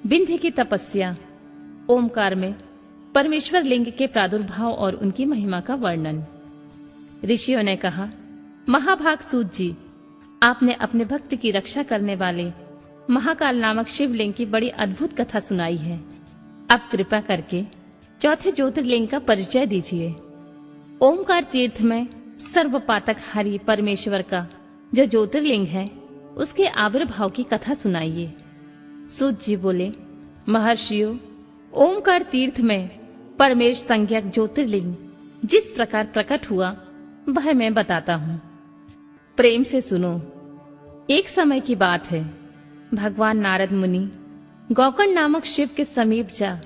विंध्य की तपस्या, ओमकार में परमेश्वर लिंग के प्रादुर्भाव और उनकी महिमा का वर्णन। ऋषियों ने कहा, महाभाग सूत जी, आपने अपने भक्त की रक्षा करने वाले महाकाल नामक शिवलिंग की बड़ी अद्भुत कथा सुनाई है। अब कृपा करके चौथे ज्योतिर्लिंग का परिचय दीजिए। ओमकार तीर्थ में सर्वपातकहारी परमेश्वर का जो ज्योतिर्लिंग है, उसके आविर्भाव की कथा सुनाइए। सूत जी बोले, महर्षियों, ओमकार तीर्थ में परमेश संज्ञक ज्योतिर्लिंग जिस प्रकार प्रकट हुआ वह मैं बताता हूँ, प्रेम से सुनो। एक समय की बात है, भगवान नारद मुनि गौकर्ण नामक शिव के समीप जा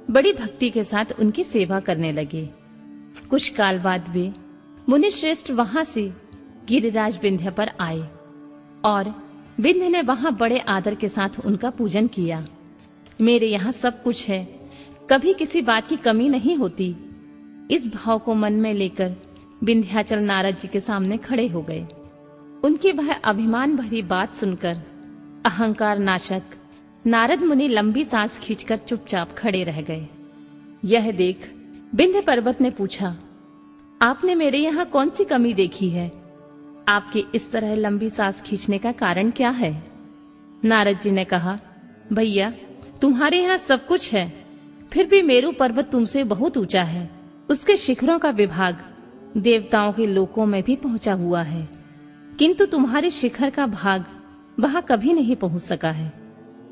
बड़ी भक्ति के साथ उनकी सेवा करने लगे। कुछ काल बाद वे मुनि श्रेष्ठ वहां से गिरिराज विंध्य पर आए और विंध्य ने वहां बड़े आदर के साथ उनका पूजन किया। मेरे यहाँ सब कुछ है, कभी किसी बात की कमी नहीं होती। इस भाव को मन में लेकर विंध्याचल नारद जी के सामने खड़े हो गए। उनकी वह अभिमान भरी बात सुनकर अहंकार नाशक नारद मुनि लंबी सांस खींचकर चुपचाप खड़े रह गए। यह देख विंध्य पर्वत ने पूछा, आपने मेरे यहाँ कौन सी कमी देखी है? आपके इस तरह लंबी सांस खींचने का कारण क्या है? नारद जी ने कहा, भैया, तुम्हारे यहाँ सब कुछ है, फिर भी मेरू पर्वत तुमसे बहुत ऊंचा है। उसके शिखरों का विभाग देवताओं के लोकों में भी पहुंचा हुआ है, किंतु तुम्हारे शिखर का भाग वहां कभी नहीं पहुंच सका है।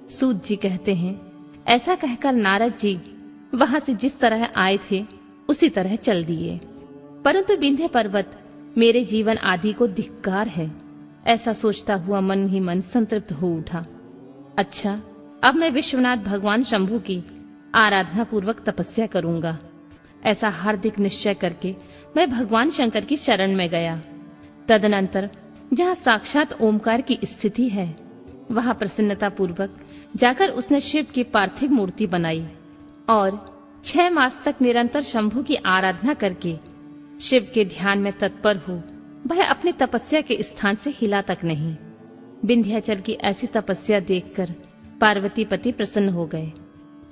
सूत जी कहते हैं, ऐसा कहकर नारद जी वहां से जिस तरह आए थे उसी तरह चल दिए। परंतु विंध्य पर्वत मेरे जीवन आदि को धिक्कार है, ऐसा सोचता हुआ मन ही मन संतृप्त हो उठा। अच्छा, अब मैं विश्वनाथ भगवान शंभु की आराधना पूर्वक तपस्या करूंगा। ऐसा हार्दिक निश्चय करके मैं भगवान शंकर की शरण में गया। तदनंतर जहाँ साक्षात ओमकार की स्थिति है, वहां प्रसन्नता पूर्वक जाकर उसने शिव की पार्थिव मूर्ति बनाई और 6 मास तक निरंतर शंभु की आराधना करके शिव के ध्यान में तत्पर हो वह अपनी तपस्या के स्थान से हिला तक नहीं। विंध्याचल की ऐसी तपस्या देखकर पार्वती पति प्रसन्न हो गए।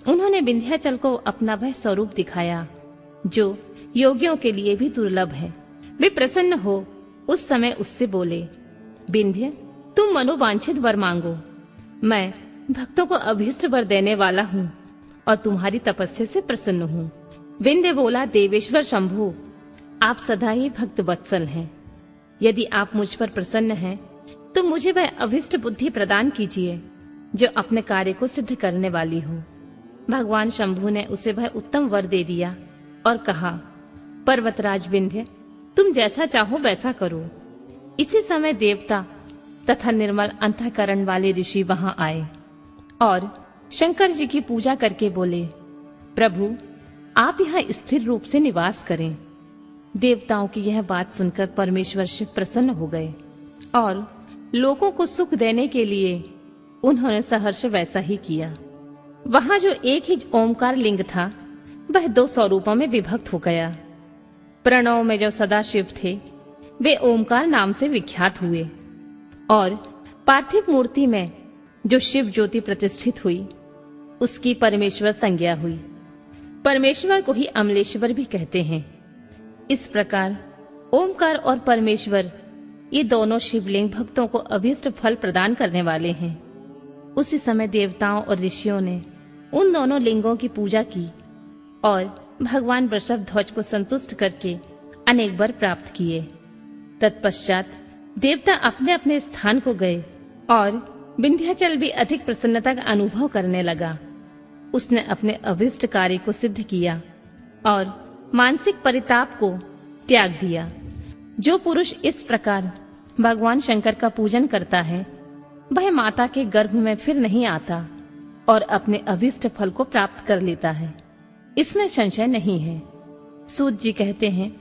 उन्होंने विंध्याचल को अपना वह स्वरूप दिखाया जो योगियों के लिए भी दुर्लभ है। वे प्रसन्न हो उस समय उससे बोले, विंध्य, तुम मनोवांछित वर मांगो, मैं भक्तों को अभीष्ट वर देने वाला हूँ और तुम्हारी तपस्या से प्रसन्न हूँ। विंध्य बोला, देवेश्वर शंभु, आप सदा ही भक्त वत्सल हैं। यदि आप मुझ पर प्रसन्न हैं, तो मुझे वह अभिष्ट बुद्धि प्रदान कीजिए जो अपने कार्य को सिद्ध करने वाली हो। भगवान शंभु ने उसे वह उत्तम वर दे दिया और कहा, पर्वतराज विंध्य, तुम जैसा चाहो वैसा करो। इसी समय देवता तथा निर्मल अंतःकरण वाले ऋषि वहां आए और शंकर जी की पूजा करके बोले, प्रभु, आप यहाँ स्थिर रूप से निवास करें। देवताओं की यह बात सुनकर परमेश्वर शिव प्रसन्न हो गए और लोगों को सुख देने के लिए उन्होंने सहर्ष वैसा ही किया। वहां जो एक ही ओमकार लिंग था, वह 2 स्वरूपों में विभक्त हो गया। प्रणव में जो सदाशिव थे, वे ओमकार नाम से विख्यात हुए और पार्थिव मूर्ति में जो शिव ज्योति प्रतिष्ठित हुई, उसकी परमेश्वर संज्ञा हुई। परमेश्वर को ही अमलेश्वर भी कहते हैं। इस प्रकार ओमकार और परमेश्वर, ये दोनों शिवलिंग भक्तों को अभीष्ट फल प्रदान करने वाले हैं। उसी समय देवताओं और ऋषियों ने उन दोनों लिंगों की पूजा की और भगवान वृषभध्वज को संतुष्ट करके अनेक वर प्राप्त किए। तत्पश्चात देवता अपने अपने स्थान को गए और विंध्याचल भी अधिक प्रसन्नता का अनुभव करने लगा। उसने अपने अभिष्ट कार्य को सिद्ध किया और मानसिक परिताप को त्याग दिया। जो पुरुष इस प्रकार भगवान शंकर का पूजन करता है, वह माता के गर्भ में फिर नहीं आता और अपने अभिष्ट फल को प्राप्त कर लेता है, इसमें संशय नहीं है। सूत जी कहते हैं,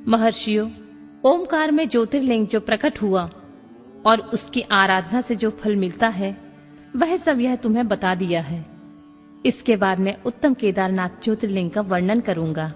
महर्षियों, ओमकार में ज्योतिर्लिंग जो प्रकट हुआ और उसकी आराधना से जो फल मिलता है, वह सब यह तुम्हें बता दिया है। इसके बाद मैं उत्तम केदारनाथ ज्योतिर्लिंग का वर्णन करूंगा।